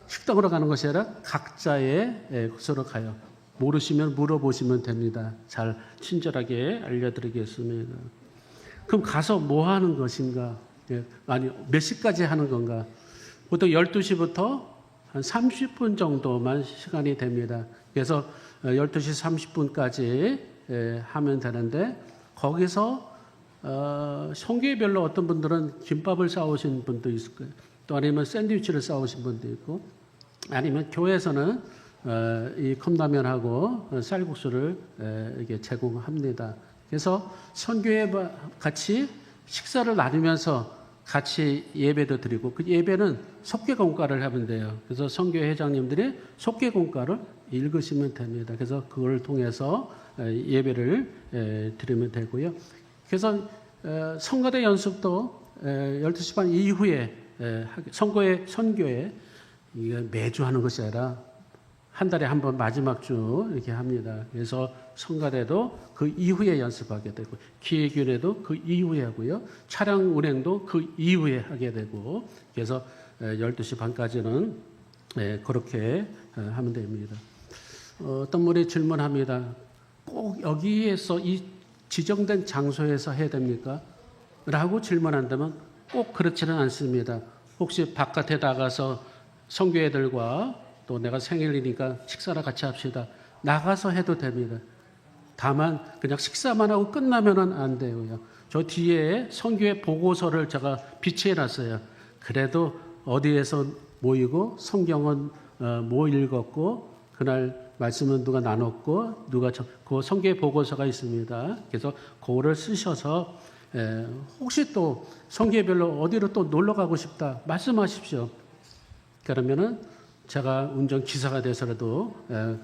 식당으로 가는 것이 아니라 각자의 곳으로 가요. 모르시면 물어보시면 됩니다. 잘 친절하게 알려드리겠습니다. 그럼 가서 뭐 하는 것인가? 아니, 몇 시까지 하는 건가? 보통 12시부터 한 30분 정도만 시간이 됩니다. 그래서 12시 30분까지 하면 되는데, 거기서 성교회별로 어떤 분들은 김밥을 싸오신 분도 있을 거예요. 또 아니면 샌드위치를 싸오신 분도 있고, 아니면 교회에서는 이 컵라면하고 쌀국수를 이렇게 제공합니다. 그래서 선교회 같이 식사를 나누면서 같이 예배도 드리고, 그 예배는 속죄공과를 하면 돼요. 그래서 선교회 회장님들이 속죄공과를 읽으시면 됩니다. 그래서 그걸 통해서 예배를 드리면 되고요. 그래서 성가대 연습도 12시 반 이후에 선교회 이게 매주 하는 것이 아니라 한 달에 한 번 마지막 주 이렇게 합니다. 그래서 성가대도 그 이후에 연습하게 되고, 기획위원회도 그 이후에 하고요. 차량 운행도 그 이후에 하게 되고, 그래서 12시 반까지는 그렇게 하면 됩니다. 어떤 분이 질문합니다. 꼭 여기에서 이 지정된 장소에서 해야 됩니까? 라고 질문한다면 꼭 그렇지는 않습니다. 혹시 바깥에 나가서 선교회들과 또 내가 생일이니까 식사를 같이 합시다. 나가서 해도 됩니다. 다만 그냥 식사만 하고 끝나면은 안 돼요. 저 뒤에 선교회 보고서를 제가 비치해 놨어요. 그래도 어디에서 모이고 성경은 뭐 읽었고 그날 말씀은 누가 나눴고 누가 그 선교회 보고서가 있습니다. 그래서 그거를 쓰셔서 혹시 또 선교회별로 어디로 또 놀러 가고 싶다 말씀하십시오. 그러면은 제가 운전기사가 돼서라도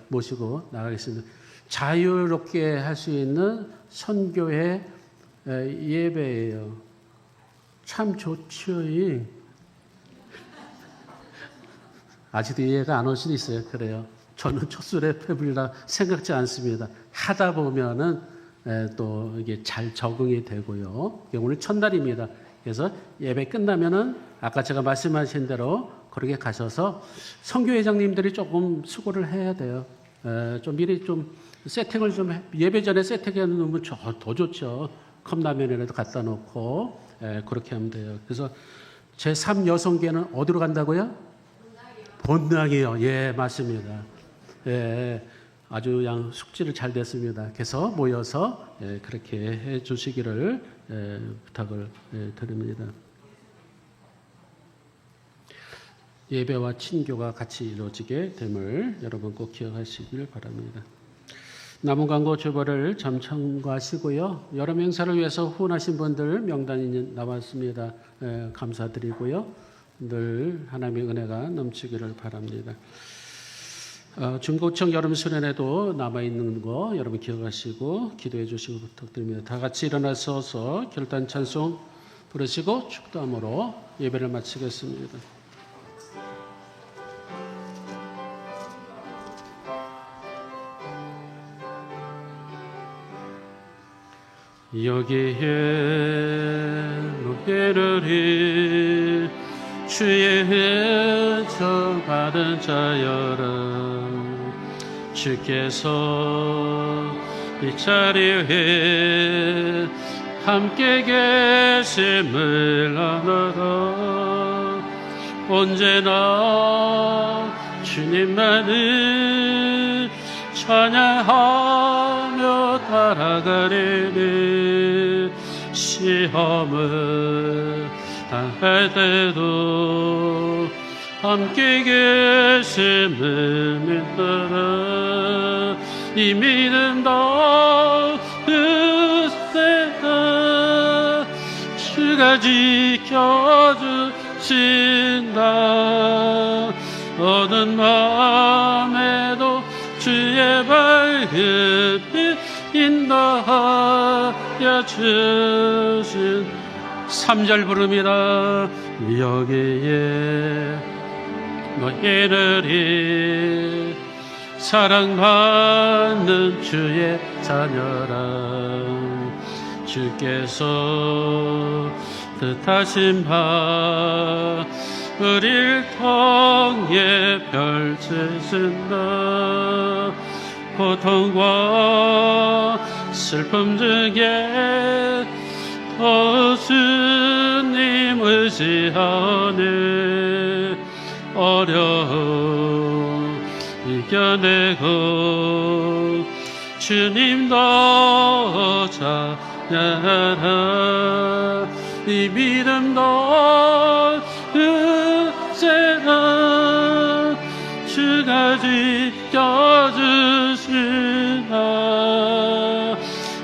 모시고 나가겠습니다. 자유롭게 할 수 있는 선교회 예배예요. 참 좋죠. 아직도 이해가 안 올 수도 있어요. 그래요. 저는 촛술의 패불이라 생각지 않습니다. 하다 보면은 또 이게 잘 적응이 되고요. 오늘 첫날입니다. 그래서 예배 끝나면은 아까 제가 말씀하신 대로 그렇게 가셔서 선교회장님들이 조금 수고를 해야 돼요. 좀 미리 좀 세팅을 좀 예배 전에 세팅해 놓으면 더 좋죠. 컵라면이라도 갖다 놓고 그렇게 하면 돼요. 그래서 제3 여성계는 어디로 간다고요? 본당이요. 예, 맞습니다. 예, 아주 그냥 숙지를 잘 됐습니다. 그래서 모여서 그렇게 해 주시기를 부탁을 드립니다. 예배와 친교가 같이 이루어지게 됨을 여러분 꼭 기억하시길 바랍니다. 남은 광고 주보를 참 참고하시고요. 여러 행사를 위해서 후원하신 분들 명단이 나왔습니다. 감사드리고요. 늘 하나님의 은혜가 넘치기를 바랍니다. 중고청 여름 수련회도 남아있는 거 여러분 기억하시고 기도해 주시고 부탁드립니다. 다 같이 일어나서서 결단 찬송 부르시고 축도함으로 예배를 마치겠습니다. 여기에 노래를 주의 은총 받은 자여라. 주께서 이 자리에 함께 계심을 알아라. 언제나 주님만을 찬양하며 따라가리니 시험을 당할 때도 함께 계심을 믿어라. 이 믿음 더으세다. 주가 지켜주신다. 어두운 마음에도 주의 밝은 빛 인도하여 주신 3절 부릅니다. 여기에 너희들이 사랑받는 주의 자녀라. 주께서 뜻하신 바 우릴 통해 펼치신다. 고통과 슬픔 중에 더 주님 의지하네. 어려움 이겨내고 주님 더 잘하라. 이 믿음 더 으세라. 주가 지켜주시나.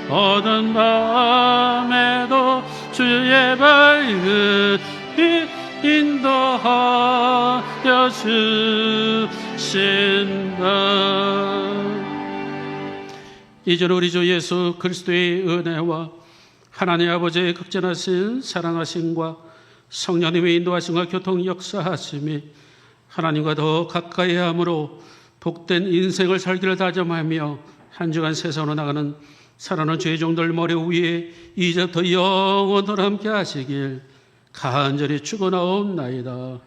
어두운 밤에도 주의 밝은 빛 인도하여 주신다. 이제는 우리 주 예수 그리스도의 은혜와 하나님 아버지의 극진하신 사랑하심과 성령님의 인도하심과 교통 역사하심이 하나님과 더 가까이 함으로 복된 인생을 살기를 다짐하며 한 주간 세상으로 나가는 사랑하는 주의 종들 머리 위에 이제부터 영원토록 함께 하시길 간절히 축원하옵나이다.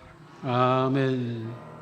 아멘.